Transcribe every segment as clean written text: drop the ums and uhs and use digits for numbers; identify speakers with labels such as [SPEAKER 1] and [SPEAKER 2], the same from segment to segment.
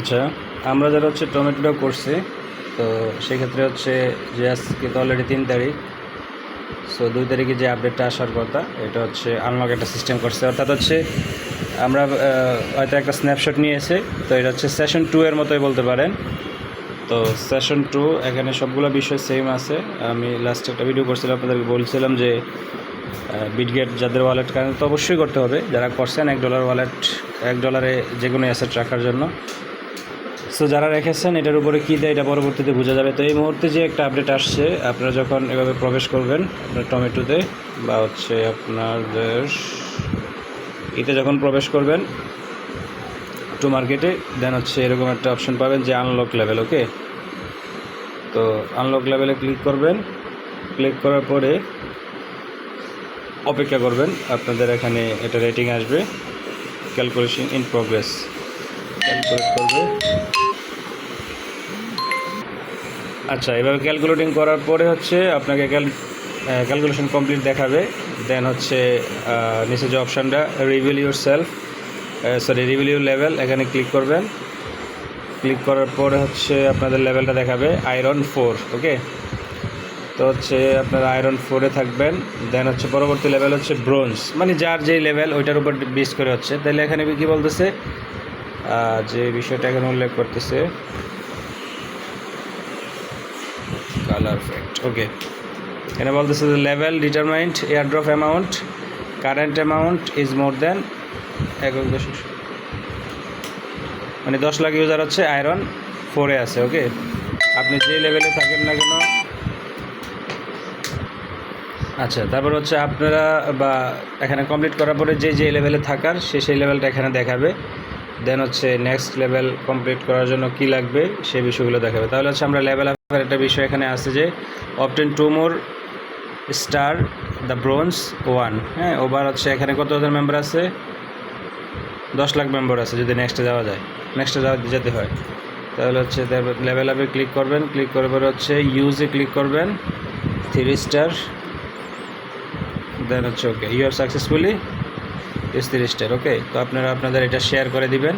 [SPEAKER 1] আচ্ছা, আমরা যারা হচ্ছে টমেটোটা করছি, তো সেক্ষেত্রে হচ্ছে যে আজকে তো অলরেডি 3 তারিখ। সো 2 তারিখে যে আপডেটটা আসার কথা, এটা হচ্ছে আনলক একটা সিস্টেম করছে। অর্থাৎ হচ্ছে আমরা হয়তো একটা স্ন্যাপশট নিয়েছে, তো এটা হচ্ছে সেশন 2 এর মতোই বলতে পারেন। তো সেশন 2 এখানে সবগুলো বিষয় সেম আছে। আমি লাস্টে একটা ভিডিও করছিলাম, আপনাদেরকে বলছিলাম যে বিটগেট যাদের ওয়ালেট কানেক্ট তো অবশ্যই করতে হবে, যারা করছেন $1 ওয়ালেট, $1 যে কোনো অ্যাসেট রাখার জন্য। সো যারা রেখেছেন এটার উপরে কী দেয় এটা পরবর্তীতে বোঝা যাবে। তো এই মুহূর্তে যে একটা আপডেট আসছে, আপনারা যখন এভাবে প্রবেশ করবেন আপনার টমেটোতে বা হচ্ছে আপনাদের এতে যখন প্রবেশ করবেন টু মার্কেটে, দেন হচ্ছে এরকম একটা অপশন পাবেন যে আনলক লেভেল। ওকে, তো আনলক লেভেলে ক্লিক করবেন। ক্লিক করার পরে অপেক্ষা করবেন, আপনাদের এখানে এটা রেটিং আসবে, ক্যালকুলেশন ইন প্রোগ্রেস ক্যালকুলেট করবে। আচ্ছা, এভাবে ক্যালকুলেটিং করার পরে হচ্ছে আপনাকে ক্যালকুলেশন কমপ্লিট দেখাবে। দেন হচ্ছে নিচে যে অপশানটা reveal your self, reveal your level, এখানে ক্লিক করবেন। ক্লিক করার পরে হচ্ছে আপনাদের লেভেলটা দেখাবে আয়রন 4। ওকে, তো হচ্ছে আপনারা আয়রন 4-এ থাকবেন। দেন হচ্ছে পরবর্তী লেভেল হচ্ছে ব্রোঞ্জ, মানে যার যেই লেভেল ওইটার উপর বেস করে হচ্ছে। তাহলে এখানে কী বলতেছে, যে বিষয়টা এখানে উল্লেখ করতেছে কালার ফ্যাক্ট। ওকে, এখানে বলতেছে যে level determined airdrop amount, current amount is more than 1.10, মানে 10 লাখ ইউজার হচ্ছে আয়রন 4-এ আছে। ওকে, আপনি যে লেভেলে থাকেন না কেন। আচ্ছা, তারপর হচ্ছে আপনারা বা এখানে কমপ্লিট করার পরে যে লেভেলে থাকার সেই লেভেলটা এখানে দেখাবে। দেন হচ্ছে নেক্সট লেভেল কমপ্লিট করার জন্য কি লাগবে সেই বিষয়গুলো দেখাবে। তাহলে হচ্ছে আমরা লেভেল আপের একটা বিষয় এখানে আছে যে obtain 2 more star the bronze 1। হ্যাঁ, ওভার হচ্ছে এখানে কত হাজার মেম্বার আছে, 10 লাখ মেম্বার আছে যদি নেক্সটে যাওয়া যায়, নেক্সটে যেতে হয়। তাহলে হচ্ছে লেভেল আপে ক্লিক করবেন। ক্লিক করার পরে হচ্ছে ইউজে ক্লিক করবেন, 3 স্টার। দেন হচ্ছে okay, you are successfully use 3 star. Okay, তো আপনারা আপনাদের এটা শেয়ার করে দিবেন।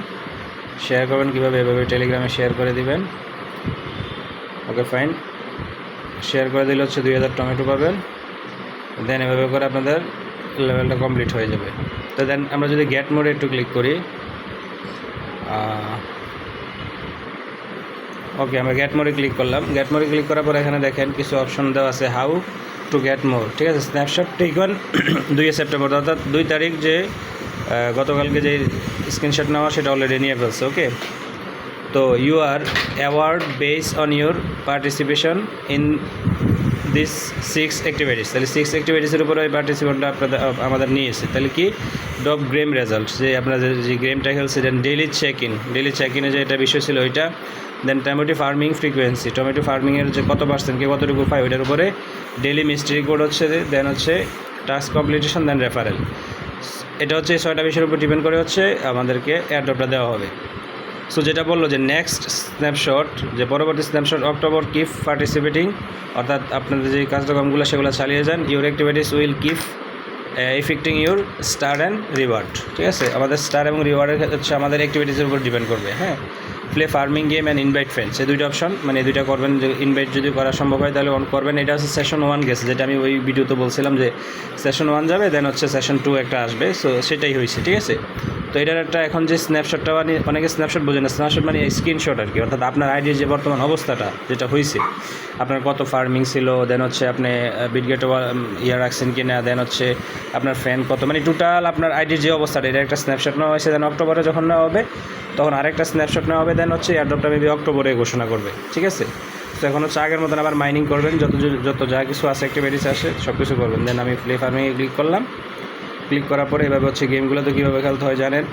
[SPEAKER 1] শেয়ার করবেন কীভাবে, এভাবে টেলিগ্রামে শেয়ার করে দিবেন। ওকে ফাইন, শেয়ার করে দিলে হচ্ছে 2000 টমেটো পাবেন। দেন এভাবে করে আপনাদের লেভেলটা কমপ্লিট হয়ে যাবে। তো দেন আমরা যদি গেট মোডে একটু ক্লিক করি, ওকে আমরা গেট মোডে ক্লিক করলাম। গেট মোডে ক্লিক করার পর এখানে দেখেন কিছু অপশন দেওয়া আছে, হাউ টু গেট মোর। ঠিক আছে, স্ন্যাপশট টেকন 2 সেপ্টেম্বর, অর্থাৎ 2 তারিখ, যে গতকালকে যে স্ক্রিনশট নেওয়া সেটা অলরেডি নিয়ে ফেলছে। ওকে, তো you are award base on your participation in this 6 activities. তাহলে 6 অ্যাক্টিভিটিসের উপরে ওই পার্টিসিপেন্টটা আমাদের নিয়েছে। তাহলে কি ডব গেম রেজাল্ট, যে আপনাদের যে গেমটা খেলছে, দেন ডেইলি চেক ইনে যে এটা বিষয় ছিল ওইটা। দেন টমেটো ফার্মিং ফ্রিকোয়েন্সি, টমেটো ফার্মিংয়ের যে কত পার্সেন্ট কে কতটুকু পায় ওইটার উপরে। ডেইলি মিস্ট্রি কোড হচ্ছে, দেন হচ্ছে টাস্ক কমপ্লিটেশন, দেন রেফারেল। এটা হচ্ছে 6টা বিষয়ের উপর ডিপেন্ড করে হচ্ছে আমাদেরকে এয়ারড্রপটা দেওয়া হবে। সো যেটা বললো যে নেক্সট স্ন্যাপশট, যে পরবর্তী স্ন্যাপশট অক্টোবর কিপ পার্টিসিপেটিং, অর্থাৎ আপনাদের যে কার্যক্রমগুলো সেগুলো চালিয়ে যান। Your activities will keep affecting your star and reward. ঠিক আছে, আমাদের স্টার এবং রিওয়ার্ডের হচ্ছে আমাদের অ্যাক্টিভিটিসের উপর ডিপেন্ড করবে। হ্যাঁ, play farming game and invite friends, এই 2টা অপশন, মানে এই 2টা করবেন। যে ইনভাইট যদি করা সম্ভব হয় তাহলে অন করবেন। এটা হচ্ছে সেশন 1 গেছে, যেটা আমি ওই ভিডিওতে বলছিলাম যে সেশন 1 যাবে, দেন হচ্ছে সেশন 2 একটা আসবে। সো সেটাই হয়েছে। ঠিক আছে, তো এটার একটা এখন যে স্ন্যাপশটটা, মানে অনেকে স্ন্যাপশট বোঝে না, স্ন্যাপশট মানে স্ক্রিনশট আর কি। অর্থাৎ আপনার আইডির যে বর্তমান অবস্থাটা যেটা হয়েছে, আপনার কত ফার্মিং ছিল, দেন হচ্ছে আপনি বিটগেট ইয়ে রাখছেন কি না, দেন হচ্ছে আপনার ফ্রেন্ড কত, মানে টোটাল আপনার আইডির যে অবস্থাটা, এটা একটা স্ন্যাপশট নেওয়া হয়েছে। দেন অক্টোবরে যখন নেওয়া হবে তখন আরেকটা স্ন্যাপশট নেওয়া হবে। দেন হচ্ছে এয়ারড্রপটা মেবি অক্টোবরে ঘোষণা করবে। ঠিক আছে, তো এখন হচ্ছে আগের মতন আবার মাইনিং করবেন, যত যা কিছু আছে অ্যাক্টিভিটিস আসে সব কিছু করবেন। দেন আমি প্লে ফার্মিংয়ে ক্লিক করলাম। ক্লিক করার পরে এভাবে হচ্ছে গেমগুলো তো কীভাবে খেলতে হয় জানেন।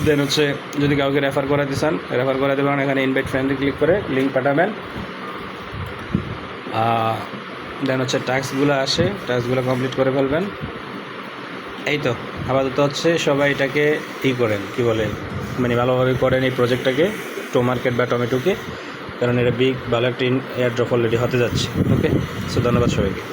[SPEAKER 1] দেন হচ্ছে যদি কাউকে রেফার করাতে চান, রেফার করাতে পারেন। এখানে ইনভাইট ফ্রেন্ডে ক্লিক করে লিঙ্ক পাঠাবেন। দেন হচ্ছে টাস্কগুলো আসে, টাস্কগুলো কমপ্লিট করে ফেলবেন। এই তো আপাতত হচ্ছে সবাই এটাকে করেন, কি বলে, মানে ভালোভাবে করেন এই প্রজেক্টটাকে, টু মার্কেট বা টমেটোকে, কারণ এটা ভালো একটা এয়ারড্রপ অলরেডি হতে যাচ্ছে। ওকে, সো ধন্যবাদ সবাইকে।